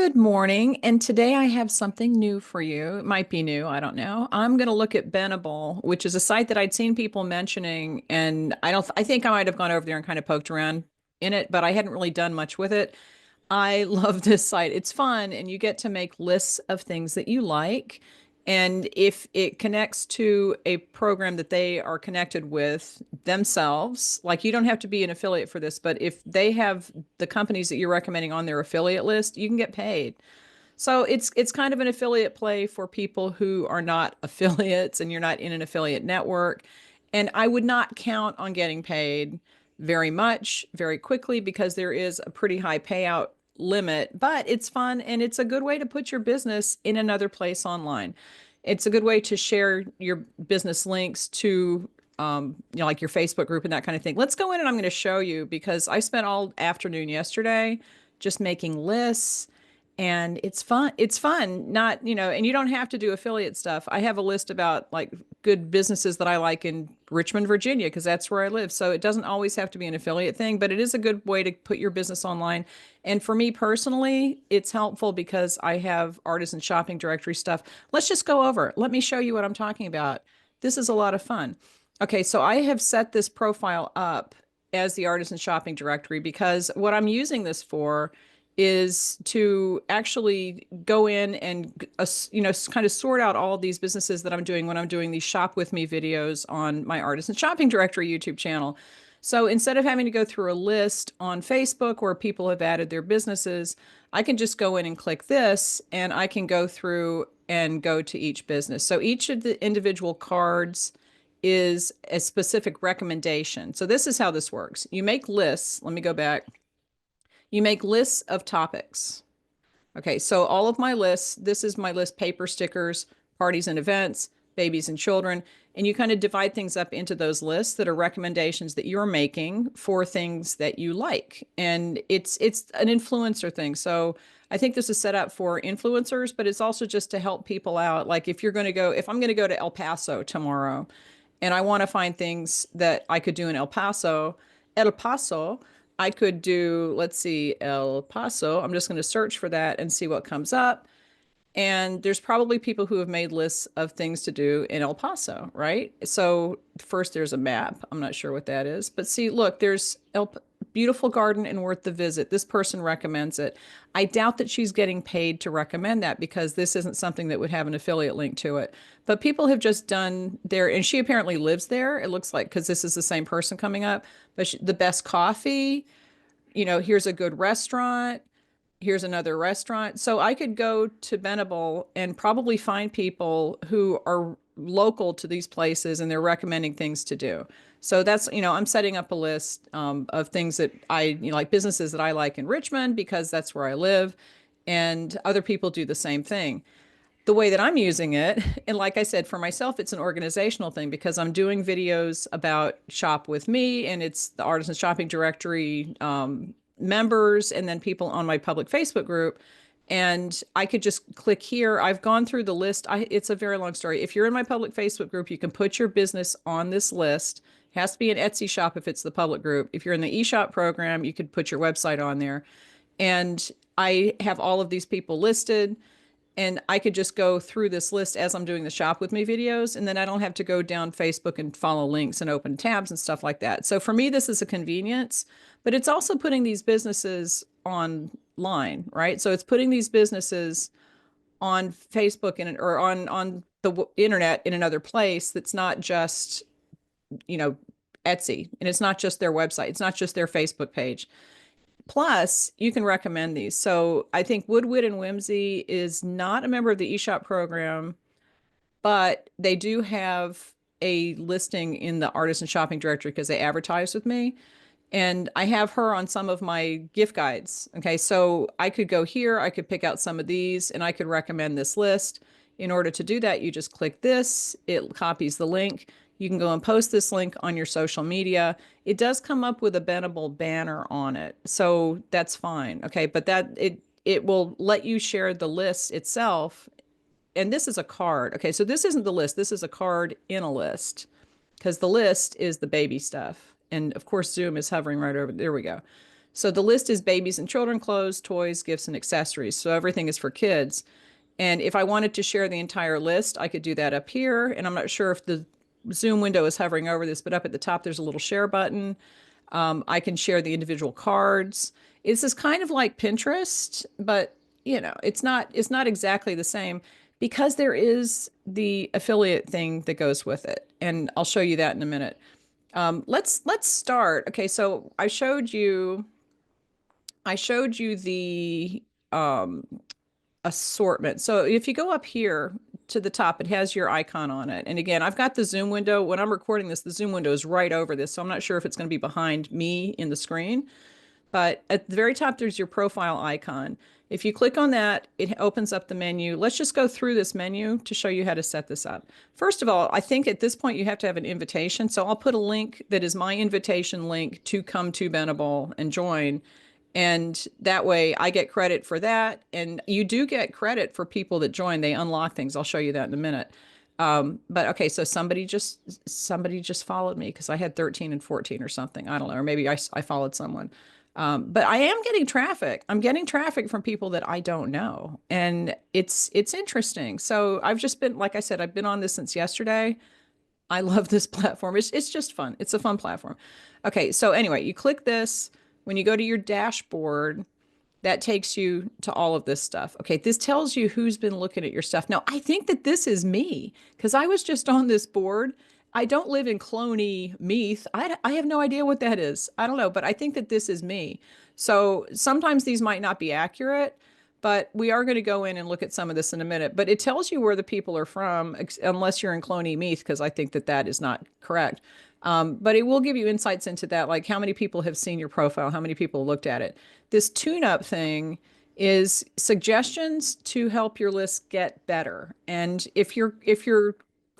Good morning. And today I have something new for you. It might be new, I don't know. I'm going to look at Benable, which is a site that I'd seen people mentioning, and I think I might have gone over there and kind of poked around in it, but I hadn't really done much with it. I love this site. It's fun, and you get to make lists of things that you like. And if it connects to a program that they are connected with themselves, like you don't have to be an affiliate for this, but if they have the companies that you're recommending on their affiliate list, you can get paid. So it's kind of an affiliate play for people who are not affiliates and you're not in an affiliate network. And I would not count on getting paid very much, very quickly, because there is a pretty high payout limit, but it's fun and it's a good way to put your business in another place online. It's a good way to share your business links to like your Facebook group and that kind of thing. Let's go in and I'm going to show you because I spent all afternoon yesterday just making lists and it's fun. It's fun, not, and you don't have to do affiliate stuff. I have a list about like good businesses that I like in Richmond, Virginia, because that's where I live. So it doesn't always have to be an affiliate thing, but it is a good way to put your business online. And for me personally, it's helpful because I have artisan shopping directory stuff. Let's just go over it. Let me show you what I'm talking about. This is a lot of fun. Okay, so I have set this profile up as the artisan shopping directory because what I'm using this for is to actually go in and kind of sort out all of these businesses that I'm doing when I'm doing these shop with me videos on my artisan shopping directory YouTube channel. So instead of having to go through a list on Facebook where people have added their businesses, I can just go in and click this and I can go through and go to each business. So each of the individual cards is a specific recommendation. So this is how this works. You make lists. Let me go back. You make lists of topics. Okay, so all of my lists, this is my list: paper stickers, parties and events, babies and children. And you kind of divide things up into those lists that are recommendations that you're making for things that you like. And it's an influencer thing. So I think this is set up for influencers, but it's also just to help people out. Like if I'm going to go to El Paso tomorrow and I want to find things that I could do in El Paso, I could do, let's see, El Paso. I'm just going to search for that and see what comes up. And there's probably people who have made lists of things to do in El Paso, right? So first there's a map. I'm not sure what that is, but see, look, there's beautiful garden and worth the visit. This person recommends it. I doubt that she's getting paid to recommend that because this isn't something that would have an affiliate link to it. But people have just done there, and she apparently lives there. It looks like because this is the same person coming up. But the best coffee, here's a good restaurant, here's another restaurant. So I could go to Benable and probably find people who are local to these places and they're recommending things to do. So that's, I'm setting up a list of things that like businesses that I like in Richmond because that's where I live. And other people do the same thing. The way that I'm using it, and like I said, for myself, it's an organizational thing because I'm doing videos about Shop with Me and it's the Artisan Shopping Directory members and then people on my public Facebook group. And I could just click here. I've gone through the list. It's a very long story. If you're in my public Facebook group, you can put your business on this list. It has to be an Etsy shop if it's the public group. If you're in the eShop program, you could put your website on there. And I have all of these people listed and I could just go through this list as I'm doing the shop with me videos. And then I don't have to go down Facebook and follow links and open tabs and stuff like that. So for me, this is a convenience, but it's also putting these businesses online, right? So it's putting these businesses on Facebook or on the internet in another place that's not just, you know, Etsy, and it's not just their website. It's not just their Facebook page. Plus, you can recommend these. So I think Woodwit and Whimsy is not a member of the eShop program, but they do have a listing in the artisan shopping directory because they advertise with me. And I have her on some of my gift guides. Okay, so I could go here, I could pick out some of these, and I could recommend this list. In order to do that, you just click this, it copies the link. You can go and post this link on your social media. It does come up with a Benable banner on it, so that's fine. Okay, but it will let you share the list itself. And this is a card. Okay, so this isn't the list. This is a card in a list because the list is the baby stuff. And of course, Zoom is hovering right over. There we go. So the list is babies and children clothes, toys, gifts, and accessories. So everything is for kids. And if I wanted to share the entire list, I could do that up here. And I'm not sure if the Zoom window is hovering over this, but up at the top, there's a little share button. I can share the individual cards. This is kind of like Pinterest, but it's not exactly the same because there is the affiliate thing that goes with it. And I'll show you that in a minute. Let's start. Okay, so I showed you the um, assortment. So if you go up here to the top, it has your icon on it. And again, I've got the Zoom window. When I'm recording this, the Zoom window is right over this. So I'm not sure if it's going to be behind me in the screen. But at the very top, there's your profile icon. If you click on that, it opens up the menu. Let's just go through this menu to show you how to set this up. First of all, I think at this point you have to have an invitation. So I'll put a link that is my invitation link to come to Benable and join. And that way I get credit for that. And you do get credit for people that join. They unlock things. I'll show you that in a minute. But okay, so somebody just followed me because I had 13 and 14 or something. I don't know, or maybe I followed someone. But I am getting traffic. I'm getting traffic from people that I don't know, and it's interesting. So I've just been, like I said, I've been on this since yesterday. I love this platform. It's just fun. It's a fun platform. Okay, so anyway, you click this when you go to your dashboard. That takes you to all of this stuff. Okay, this tells you who's been looking at your stuff. Now, I think that this is me because I was just on this board. I don't live in Cloney, Meath. I have no idea what that is. I don't know, but I think that this is me. So sometimes these might not be accurate, but we are going to go in and look at some of this in a minute. But it tells you where the people are from, unless you're in Cloney, Meath, because I think that that is not correct. But it will give you insights into that, like how many people have seen your profile, how many people looked at it. This tune-up thing is suggestions to help your list get better. And if you're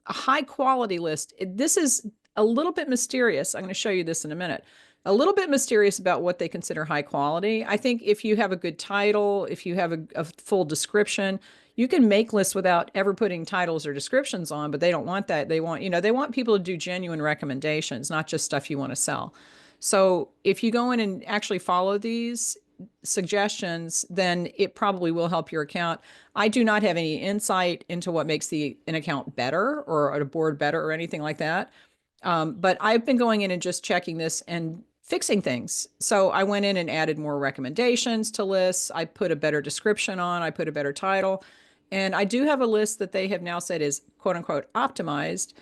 a high quality list, this is a little bit mysterious. I'm going to show you this in a minute. A little bit mysterious about what they consider high quality. I think if you have a good title, if you have a full description, you can make lists without ever putting titles or descriptions on, but they don't want that. They want people to do genuine recommendations, not just stuff you want to sell. So if you go in and actually follow these suggestions, then it probably will help your account. I do not have any insight into what makes an account better or a board better or anything like that. But I've been going in and just checking this and fixing things. So I went in and added more recommendations to lists. I put a better description on, I put a better title. And I do have a list that they have now said is quote unquote optimized.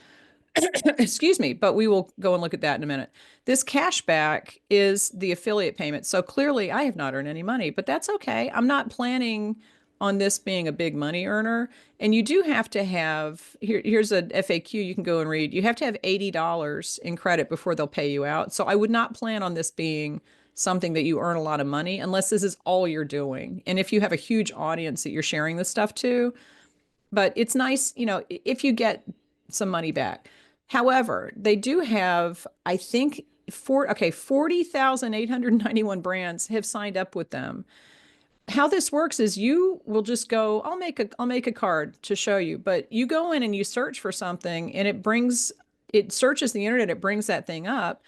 Excuse me, but we will go and look at that in a minute. This cashback is the affiliate payment. So clearly I have not earned any money, but that's okay. I'm not planning on this being a big money earner. And you do have to have, here's a FAQ you can go and read. You have to have $80 in credit before they'll pay you out. So I would not plan on this being something that you earn a lot of money unless this is all you're doing. And if you have a huge audience that you're sharing this stuff to, but it's nice, if you get some money back. However, they do have, I think, 40,891 brands have signed up with them. How this works is you will just go, I'll make a card to show you, but you go in and you search for something and it searches the internet, it brings that thing up,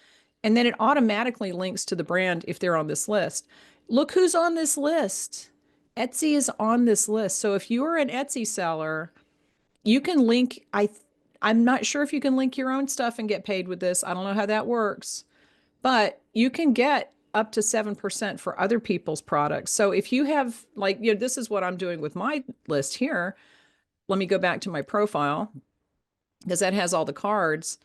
and then it automatically links to the brand if they're on this list. Look who's on this list. Etsy is on this list. So if you are an Etsy seller, you can link, I'm not sure if you can link your own stuff and get paid with this. I don't know how that works, but you can get up to 7% for other people's products. So if you have this is what I'm doing with my list here. Let me go back to my profile because that has all the cards.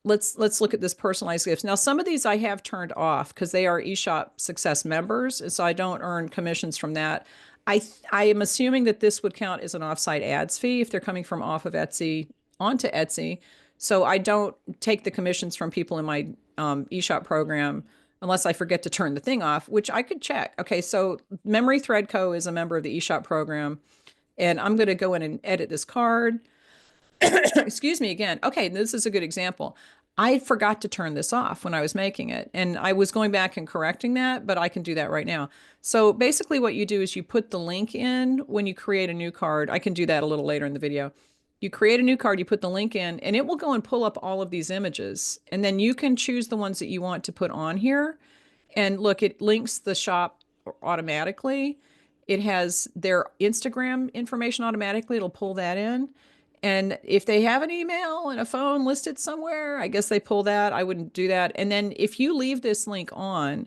Let's look at this personalized gifts. Now, some of these I have turned off because they are eShop Success members, and so I don't earn commissions from that. I am assuming that this would count as an offsite ads fee if they're coming from off of Etsy onto Etsy. So I don't take the commissions from people in my eShop program unless I forget to turn the thing off, which I could check. Okay, so Memory Thread Co. is a member of the eShop program, and I'm going to go in and edit this card. Excuse me again. Okay, this is a good example. I forgot to turn this off when I was making it, and I was going back and correcting that, but I can do that right now. So basically what you do is you put the link in when you create a new card. I can do that a little later in the video. You create a new card, you put the link in, and it will go and pull up all of these images. And then you can choose the ones that you want to put on here. And look, it links the shop automatically. It has their Instagram information automatically. It'll pull that in. And if they have an email and a phone listed somewhere, I guess they pull that. I wouldn't do that. And then if you leave this link on,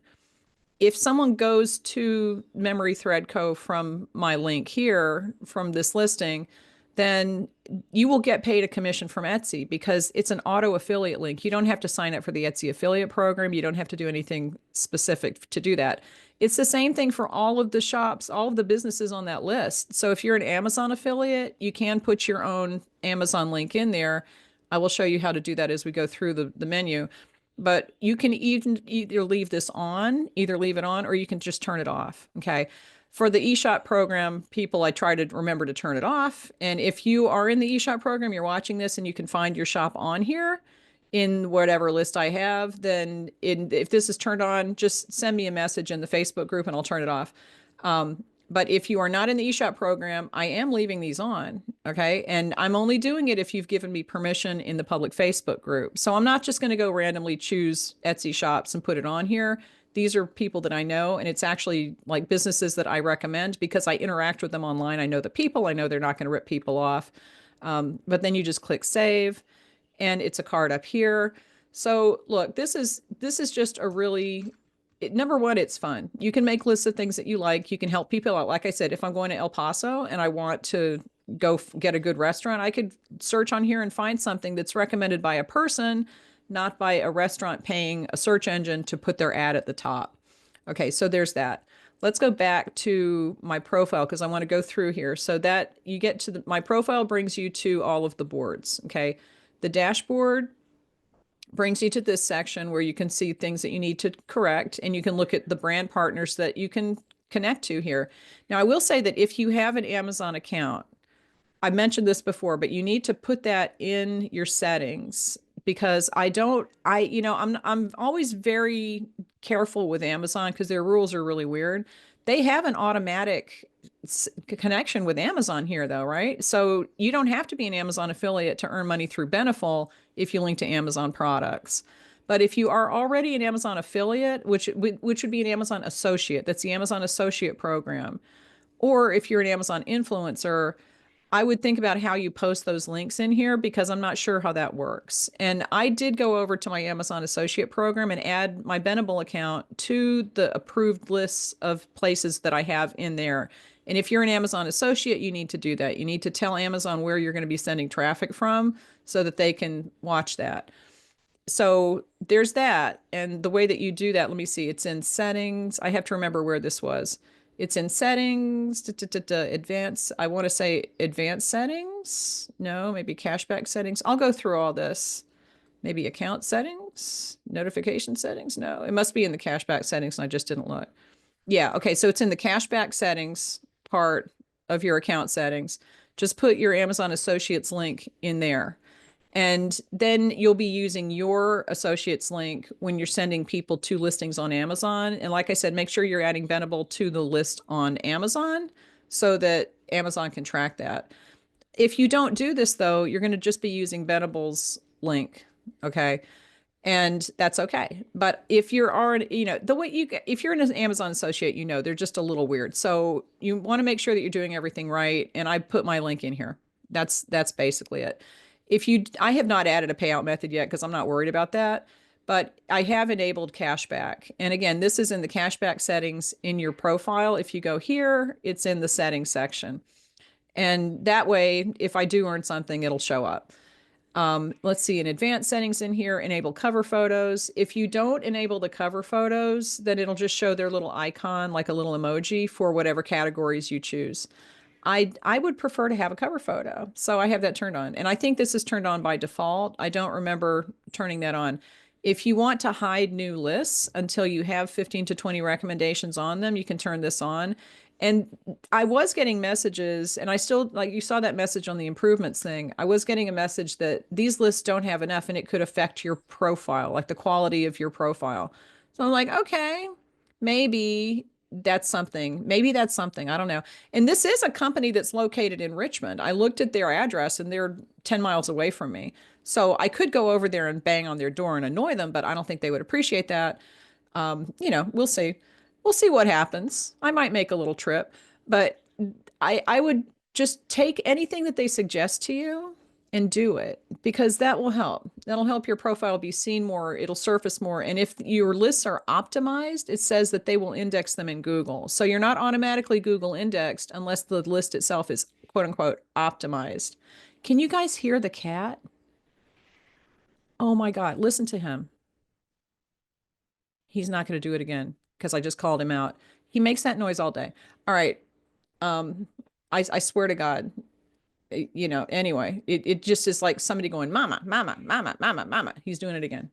if someone goes to Memory Thread Co. from my link here, from this listing, then you will get paid a commission from Etsy because it's an auto affiliate link. You don't have to sign up for the Etsy affiliate program. You don't have to do anything specific to do that. It's the same thing for all of the shops, all of the businesses on that list. So if you're an Amazon affiliate, you can put your own Amazon link in there. I will show you how to do that as we go through the menu. But you can even either leave this on, either leave it on, or you can just turn it off. Okay. For the eShop program, people, I try to remember to turn it off. And if you are in the eShop program, you're watching this and you can find your shop on here in whatever list I have, then if this is turned on, just send me a message in the Facebook group and I'll turn it off. But if you are not in the eShop program, I am leaving these on. Okay. And I'm only doing it if you've given me permission in the public Facebook group. So I'm not just going to go randomly choose Etsy shops and put it on here. These are people that I know, and it's actually like businesses that I recommend because I interact with them online. I know the people, I know they're not going to rip people off. But then you just click save and it's a card up here. So look, this is just a really number one, it's fun. You can make lists of things that you like. You can help people out. Like I said, if I'm going to El Paso and I want to go get a good restaurant, I could search on here and find something that's recommended by a person, not by a restaurant paying a search engine to put their ad at the top. Okay, so there's that. Let's go back to my profile because I want to go through here. So that you get to my profile brings you to all of the boards. Okay, the dashboard brings you to this section where you can see things that you need to correct and you can look at the brand partners that you can connect to here. Now, I will say that if you have an Amazon account, I mentioned this before, but you need to put that in your settings because I'm always very careful with Amazon because their rules are really weird. They have an automatic connection with Amazon here though, right? So you don't have to be an Amazon affiliate to earn money through Beneful if you link to Amazon products. But if you are already an Amazon affiliate, which would be an Amazon associate, that's the Amazon associate program, or if you're an Amazon influencer, I would think about how you post those links in here because I'm not sure how that works. And I did go over to my Amazon Associate program and add my Benable account to the approved lists of places that I have in there. And if you're an Amazon Associate, you need to do that. You need to tell Amazon where you're going to be sending traffic from so that they can watch that. So there's that. And the way that you do that, let me see, it's in settings. I have to remember where this was. It's in settings, advanced. I want to say advanced settings. No, maybe cashback settings. I'll go through all this. Maybe account settings, notification settings. No, it must be in the cashback settings and I just didn't look. Yeah, okay. So it's in the cashback settings part of your account settings. Just put your Amazon Associates link in there. And then you'll be using your associates link when you're sending people to listings on Amazon. And like I said, make sure you're adding Benable to the list on Amazon so that Amazon can track that. If you don't do this though, you're going to just be using Benable's link. Okay. And that's okay. But if you're already, the way if you're an Amazon associate, they're just a little weird. So you want to make sure that you're doing everything right. And I put my link in here. That's basically it. I have not added a payout method yet because I'm not worried about that, but I have enabled cashback. And again, this is in the cashback settings in your profile. If you go here, it's in the settings section. And that way, if I do earn something, it'll show up. Let's see, in advanced settings in here, enable cover photos. If you don't enable the cover photos, then it'll just show their little icon, like a little emoji for whatever categories you choose. I would prefer to have a cover photo. So I have that turned on. And I think this is turned on by default. I don't remember turning that on. If you want to hide new lists until you have 15 to 20 recommendations on them, you can turn this on. And I was getting messages, and I still, like you saw that message on the improvements thing. I was getting a message that these lists don't have enough and it could affect your profile, like the quality of your profile. So I'm like, okay, maybe that's something. Maybe that's something. I don't know. And this is a company that's located in Richmond. I looked at their address and they're 10 miles away from me. So I could go over there and bang on their door and annoy them, but I don't think they would appreciate that. We'll see. We'll see what happens. I might make a little trip, but I would just take anything that they suggest to you and do it because that will help. That'll help your profile be seen more. It'll surface more. And if your lists are optimized, it says that they will index them in Google. So you're not automatically Google indexed unless the list itself is quote unquote optimized. Can you guys hear the cat? Oh my God, listen to him. He's not going to do it again because I just called him out. He makes that noise all day. All right. Um, I swear to God, anyway, it just is like somebody going, mama, mama, mama, mama, mama. He's doing it again.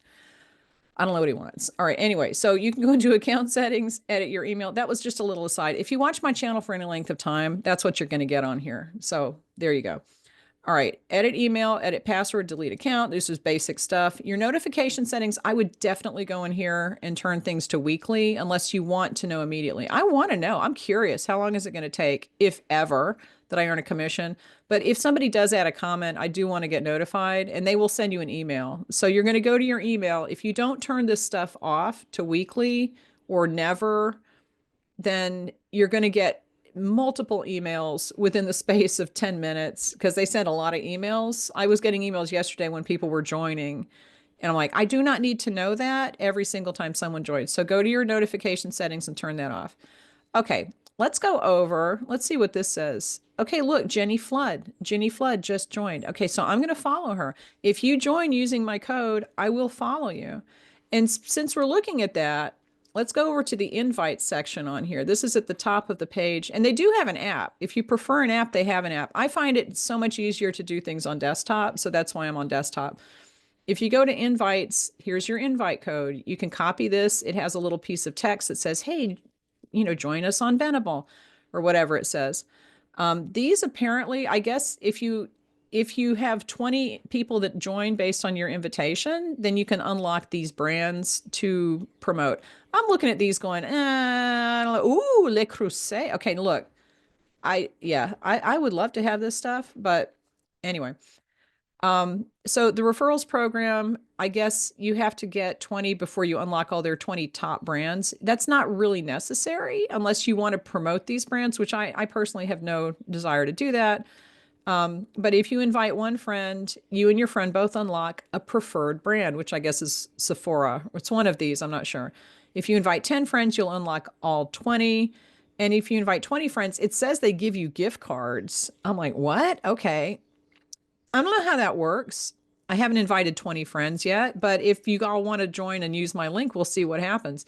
I don't know what he wants. All right. Anyway, so you can go into account settings, edit your email. That was just a little aside. If you watch my channel for any length of time, that's what you're going to get on here. So there you go. All right, edit email, edit password, delete account. This is basic stuff. Your notification settings, I would definitely go in here and turn things to weekly unless you want to know immediately. I want to know. I'm curious. How long is it going to take, if ever, that I earn a commission? But if somebody does add a comment, I do want to get notified and they will send you an email. So you're going to go to your email. If you don't turn this stuff off to weekly or never, then you're going to get multiple emails within the space of 10 minutes because they sent a lot of emails. I was getting emails yesterday when people were joining. And I'm like, I do not need to know that every single time someone joins. So go to your notification settings and turn that off. Okay, let's go over. Let's see what this says. Okay, look, Jenny Flood. Jenny Flood just joined. Okay, so I'm going to follow her. If you join using my code, I will follow you. And since we're looking at that, let's go over to the invite section on here. This is at the top of the page, and they do have an app. If you prefer an app, they have an app. I find it so much easier to do things on desktop, so that's why I'm on desktop. If you go to invites, here's your invite code. You can copy this. It has a little piece of text that says, hey, join us on Benable or whatever it says. These apparently, I guess if you have 20 people that join based on your invitation, then you can unlock these brands to promote. I'm looking at these going, ooh, Le Creuset. Okay, look, I would love to have this stuff, but anyway. So the referrals program, I guess you have to get 20 before you unlock all their 20 top brands. That's not really necessary unless you want to promote these brands, which I personally have no desire to do that. But if you invite one friend, you and your friend both unlock a preferred brand, which I guess is Sephora. It's one of these, I'm not sure. If you invite 10 friends, you'll unlock all 20. And if you invite 20 friends, it says they give you gift cards. I'm like, what? Okay. I don't know how that works. I haven't invited 20 friends yet, but if you all want to join and use my link, we'll see what happens.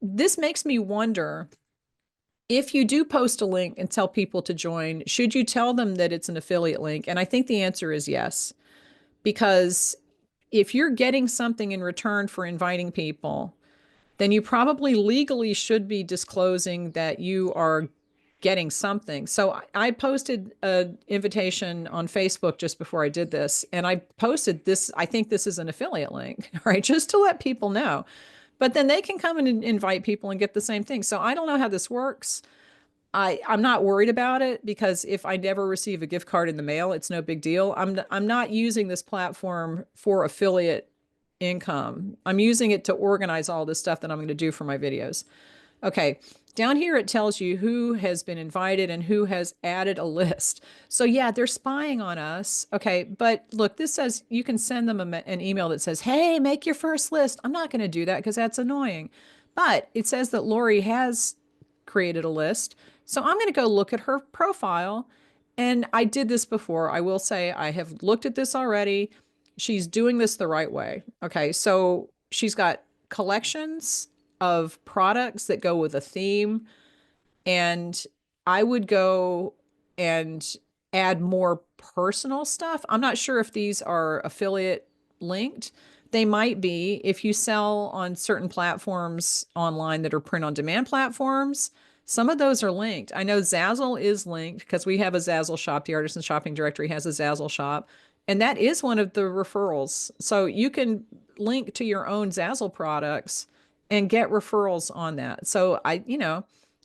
This makes me wonder if you do post a link and tell people to join, should you tell them that it's an affiliate link? And I think the answer is yes, because if you're getting something in return for inviting people, then you probably legally should be disclosing that you are getting something. So I posted an invitation on Facebook just before I did this, and I posted this. I think this is an affiliate link, right? Just to let people know. But then they can come and invite people and get the same thing. So I don't know how this works. I'm not worried about it because if I never receive a gift card in the mail, it's no big deal. I'm not using this platform for affiliate income. I'm using it to organize all this stuff that I'm going to do for my videos. Okay, down here it tells you who has been invited and who has added a list. So yeah, they're spying on us. Okay, but look, this says you can send them an email that says, hey, make your first list. I'm not going to do that because that's annoying. But it says that Lori has created a list. So I'm going to go look at her profile. And I did this before. I will say I have looked at this already. She's doing this the right way. Okay, so she's got collections of products that go with a theme. And I would go and add more personal stuff. I'm not sure if these are affiliate linked. They might be if you sell on certain platforms online that are print on demand platforms. Some of those are linked. I know Zazzle is linked because we have a Zazzle shop. The Artisan Shopping Directory has a Zazzle shop. And that is one of the referrals. So you can link to your own Zazzle products and get referrals on that. So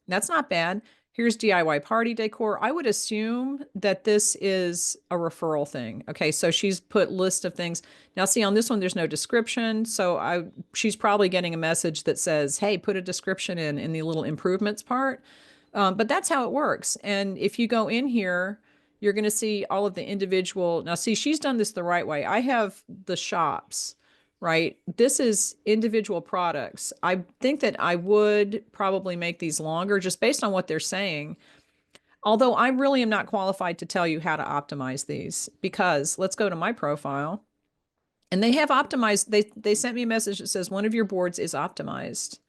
that's not bad. Here's DIY party decor. I would assume that this is a referral thing. Okay, so she's put list of things. Now see on this one there's no description, so I she's probably getting a message that says, "Hey, put a description in the little improvements part." But that's how it works. And if you go in here, you're going to see all of the individual. Now see, she's done this the right way. I have the shops, right? This is individual products. I think that I would probably make these longer just based on what they're saying. Although I really am not qualified to tell you how to optimize these because let's go to my profile and they have optimized. They sent me a message that says one of your boards is optimized.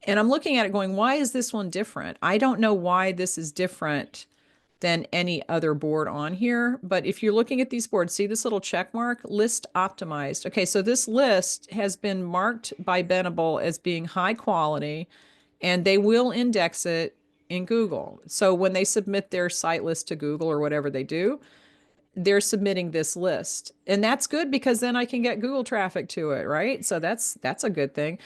And I'm looking at it going, why is this one different? I don't know why this is different than any other board on here. But if you're looking at these boards, see this little check mark, list optimized. Okay, so this list has been marked by Benable as being high quality, and they will index it in Google. So when they submit their site list to Google or whatever they do, they're submitting this list. And that's good because then I can get Google traffic to it, right? So that's a good thing.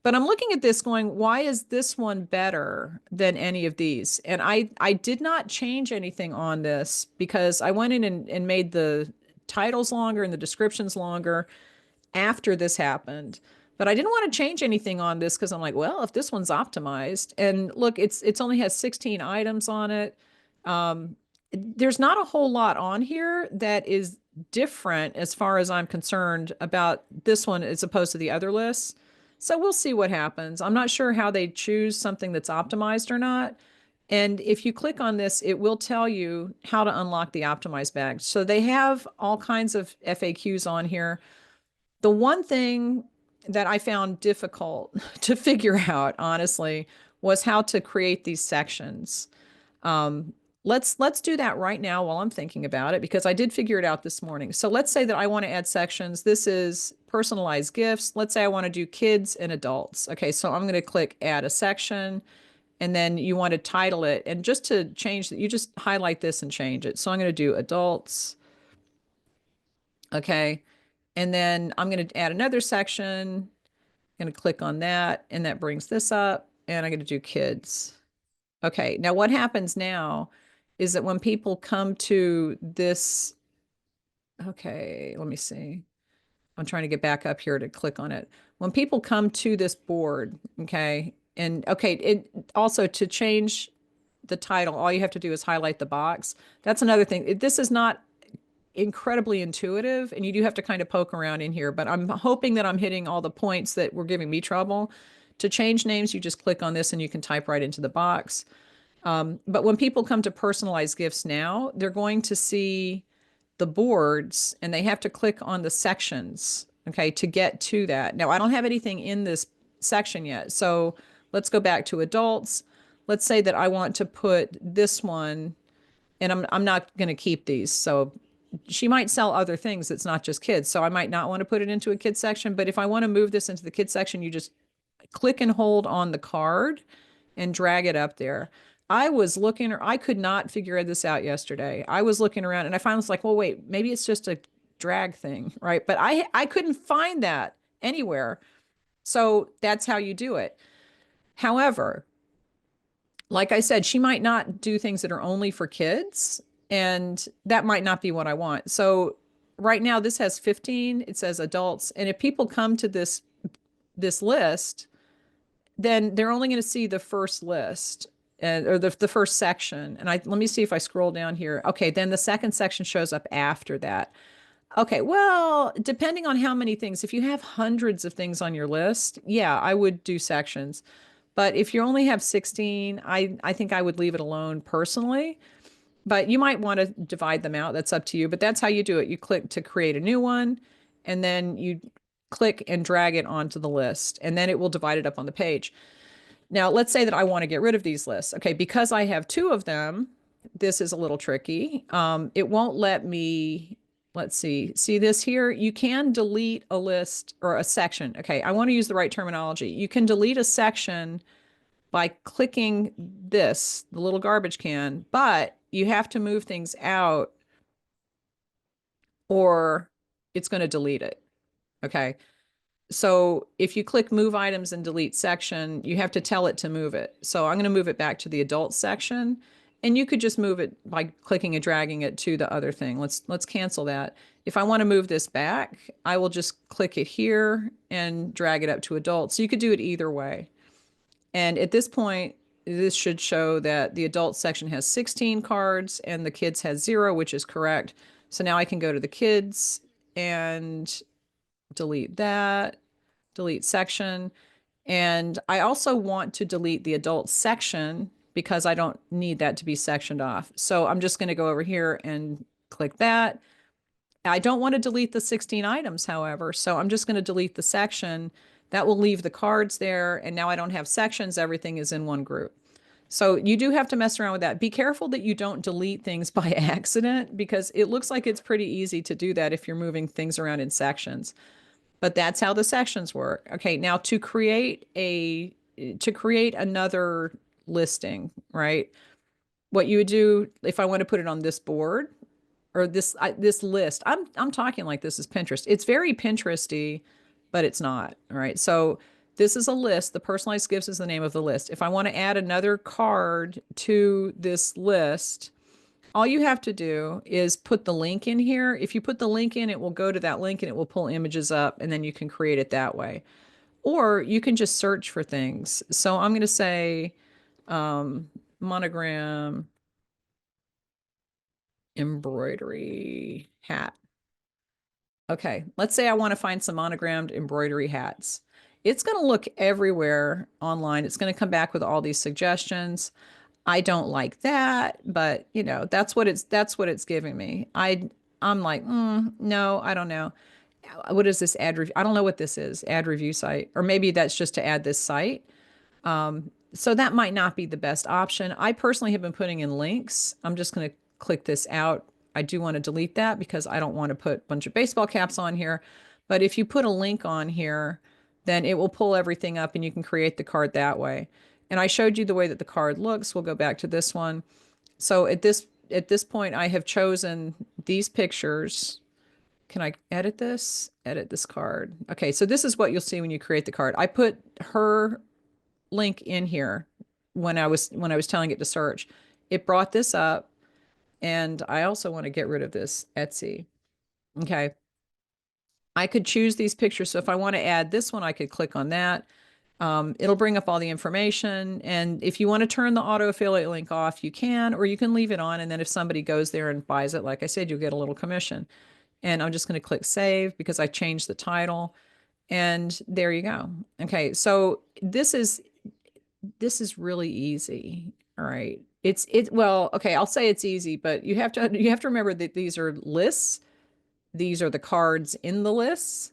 But I'm looking at this going, why is this one better than any of these? And I did not change anything on this because I went in and made the titles longer and the descriptions longer after this happened. But I didn't want to change anything on this because I'm like, well, if this one's optimized and look, it's only has 16 items on it. There's not a whole lot on here that is different as far as I'm concerned about this one as opposed to the other lists. So we'll see what happens. I'm not sure how they choose something that's optimized or not. And if you click on this, it will tell you how to unlock the optimized bag. So they have all kinds of FAQs on here. The one thing that I found difficult to figure out, honestly, was how to create these sections. Um, let's do that right now while I'm thinking about it because I did figure it out this morning. So let's say that I want to add sections. This is personalized gifts. Let's say I want to do kids and adults. Okay, so I'm going to click add a section and then you want to title it. And just to change that, you just highlight this and change it. So I'm going to do adults. Okay. And then I'm going to add another section. I'm going to click on that and that brings this up and I'm going to do kids. Okay, now what happens now is that when people come to this, okay, let me see. I'm trying to get back up here to click on it. When people come to this board, okay, and okay, it also to change the title, all you have to do is highlight the box. That's another thing. This is not incredibly intuitive and you do have to kind of poke around in here, but I'm hoping that I'm hitting all the points that were giving me trouble. To change names, you just click on this and you can type right into the box. But when people come to personalized gifts now, they're going to see the boards and they have to click on the sections, okay, to get to that. Now, I don't have anything in this section yet. So let's go back to adults. Let's say that I want to put this one, and I'm not going to keep these. So she might sell other things. It's not just kids. So I might not want to put it into a kids section. But if I want to move this into the kids section, you just click and hold on the card and drag it up there. I was looking, or I could not figure this out yesterday. I was looking around and I finally was like, well, wait, maybe it's just a drag thing, right? But I couldn't find that anywhere. So that's how you do it. However, like I said, she might not do things that are only for kids, and that might not be what I want. So right now this has 15, it says adults, and if people come to this list, then they're only going to see the first list or the first section. And let me see if I scroll down here. Okay, then the second section shows up after that. Okay, well, depending on how many things, if you have hundreds of things on your list, yeah, I would do sections. But if you only have 16, I think I would leave it alone personally. But you might want to divide them out. That's up to you. But that's how you do it. You click to create a new one, and then you click and drag it onto the list, and then it will divide it up on the page. Now, let's say that I want to get rid of these lists. Okay, because I have two of them, this is a little tricky. It won't let me, let's see this here? You can delete a list or a section. Okay, I want to use the right terminology. You can delete a section by clicking this, the little garbage can, but you have to move things out or it's going to delete it. Okay. So if you click move items and delete section, you have to tell it to move it. So I'm going to move it back to the adult section, and you could just move it by clicking and dragging it to the other thing. Let's cancel that. If I want to move this back, I will just click it here and drag it up to adult. So you could do it either way. And at this point, this should show that the adult section has 16 cards and the kids has 0, which is correct. So now I can go to the kids and delete that, delete section. And I also want to delete the adult section because I don't need that to be sectioned off. So I'm just going to go over here and click that. I don't want to delete the 16 items, however, so I'm just going to delete the section. That will leave the cards there, and now I don't have sections. Everything is in one group. So you do have to mess around with that. Be careful that you don't delete things by accident because it looks like it's pretty easy to do that if you're moving things around in sections. But that's how the sections work. Okay, now to create another listing, right? What you would do if I want to put it on this board or this list. I'm talking like this is Pinterest. It's very Pinteresty, but it's not. All right. So this is a list. The personalized gifts is the name of the list. If I want to add another card to this list, all you have to do is put the link in here. If you put the link in, it will go to that link and it will pull images up, and then you can create it that way. Or you can just search for things. So I'm going to say monogram embroidery hat. Okay, let's say I want to find some monogrammed embroidery hats. It's going to look everywhere online. It's going to come back with all these suggestions. I don't like that, but that's what it's giving me. I'm like, no, I don't know. What is this ad review? I don't know what this is. Ad review site, or maybe that's just to add this site. So that might not be the best option. I personally have been putting in links. I'm just going to click this out. I do want to delete that because I don't want to put a bunch of baseball caps on here. But if you put a link on here, then it will pull everything up and you can create the card that way. And I showed you the way that the card looks. We'll go back to this one. So at this point, I have chosen these pictures. Can I edit this? Edit this card. Okay, so this is what you'll see when you create the card. I put her link in here when I was telling it to search. It brought this up, and I also want to get rid of this Etsy. Okay. I could choose these pictures. So if I want to add this one, I could click on that. It'll bring up all the information. And if you want to turn the auto affiliate link off, you can, or you can leave it on. And then if somebody goes there and buys it, like I said, you'll get a little commission. And I'm just going to click save because I changed the title. And there you go. Okay. So this is really easy. All right. Well, okay, I'll say it's easy, but you have to remember that these are lists. These are the cards in the lists.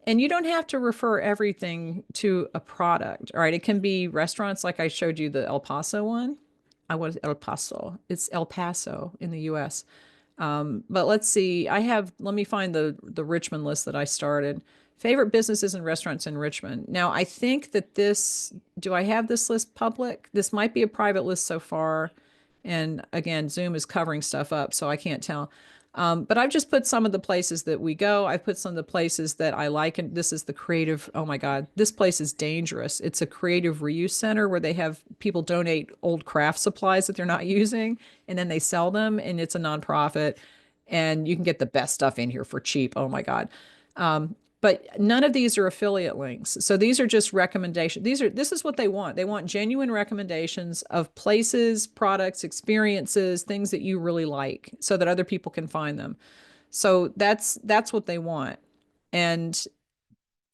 And you don't have to refer everything to a product. All right. It can be restaurants like I showed you the El Paso one. I was El Paso. It's El Paso in the US. But let's see. Let me find the Richmond list that I started. Favorite businesses and restaurants in Richmond. Now, I think that do I have this list public? This might be a private list so far. And again, Zoom is covering stuff up, so I can't tell. But I've just put some of the places that we go. I've put some of the places that I like. And this is the creative. Oh my God, this place is dangerous. It's a creative reuse center where they have people donate old craft supplies that they're not using, and then they sell them, and it's a nonprofit. And you can get the best stuff in here for cheap. Oh my God. But none of these are affiliate links. So these are just recommendations. This is what they want. They want genuine recommendations of places, products, experiences, things that you really like so that other people can find them. So that's what they want. And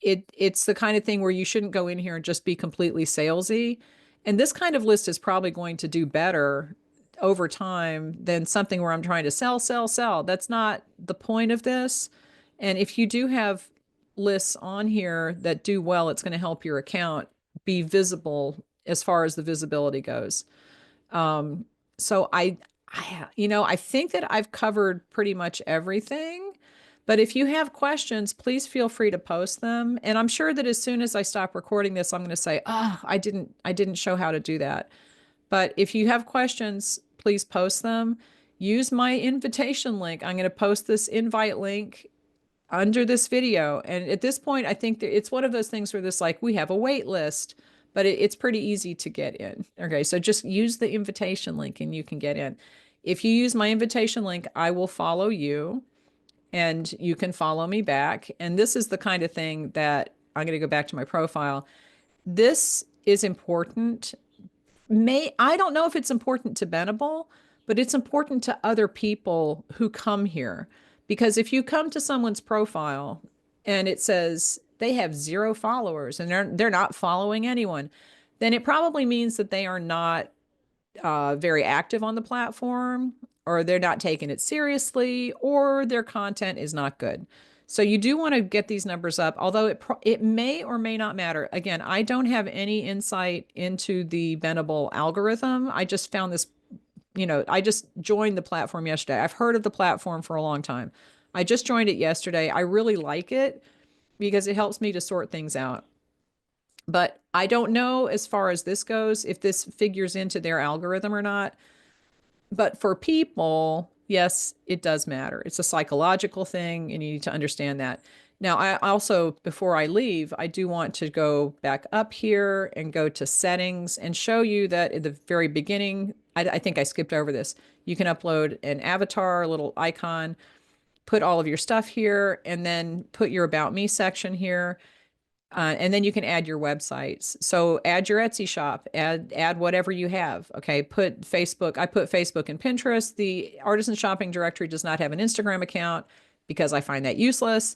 it's the kind of thing where you shouldn't go in here and just be completely salesy. And this kind of list is probably going to do better over time than something where I'm trying to sell, sell, sell. That's not the point of this. And if you do have lists on here that do well, it's going to help your account be visible as far as the visibility goes. So I think that I've covered pretty much everything. But if you have questions, please feel free to post them. And I'm sure that as soon as I stop recording this, I'm going to say, "Oh, I didn't show how to do that." But if you have questions, please post them. Use my invitation link. I'm going to post this invite link under this video. And at this point, I think that it's one of those things where this like we have a wait list, but it's pretty easy to get in. Okay, so just use the invitation link and you can get in. If you use my invitation link, I will follow you and you can follow me back. And this is the kind of thing that I'm going to go back to my profile. This is important. I don't know if it's important to Benable, but it's important to other people who come here. Because if you come to someone's profile and it says they have 0 followers and they're not following anyone, then it probably means that they are not very active on the platform, or they're not taking it seriously, or their content is not good. So you do want to get these numbers up, although it may or may not matter. Again, I don't have any insight into the Benable algorithm. I just found this, I just joined the platform yesterday. I've heard of the platform for a long time. I just joined it yesterday. I really like it because it helps me to sort things out. But I don't know as far as this goes, if this figures into their algorithm or not. But for people, yes, it does matter. It's a psychological thing, and you need to understand that. Now, I also, before I leave, I do want to go back up here and go to settings and show you that at the very beginning, I think I skipped over this. You can upload an avatar, a little icon, put all of your stuff here, and then put your About Me section here. And then you can add your websites. So add your Etsy shop, add whatever you have. Okay, put Facebook. I put Facebook and Pinterest. The artisan shopping directory does not have an Instagram account because I find that useless.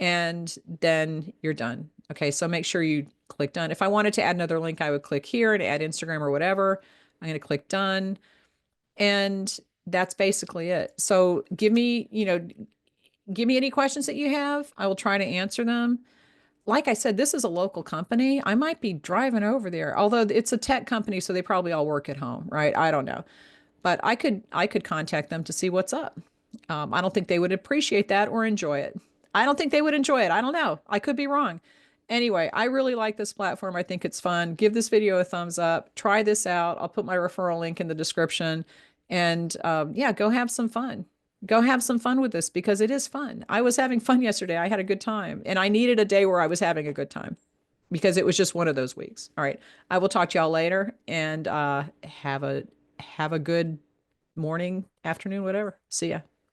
And then you're done. Okay, so make sure you click done. If I wanted to add another link, I would click here and add Instagram or whatever. I'm going to click done. And that's basically it. So give me any questions that you have. I will try to answer them. Like I said, this is a local company. I might be driving over there, although it's a tech company, so they probably all work at home, right? I don't know, but I could contact them to see what's up. I don't think they would appreciate that or enjoy it. I don't think they would enjoy it. I don't know. I could be wrong. Anyway, I really like this platform. I think it's fun. Give this video a thumbs up. Try this out. I'll put my referral link in the description. And yeah, go have some fun. Go have some fun with this because it is fun. I was having fun yesterday. I had a good time. And I needed a day where I was having a good time because it was just one of those weeks. All right. I will talk to y'all later and have a good morning, afternoon, whatever. See ya.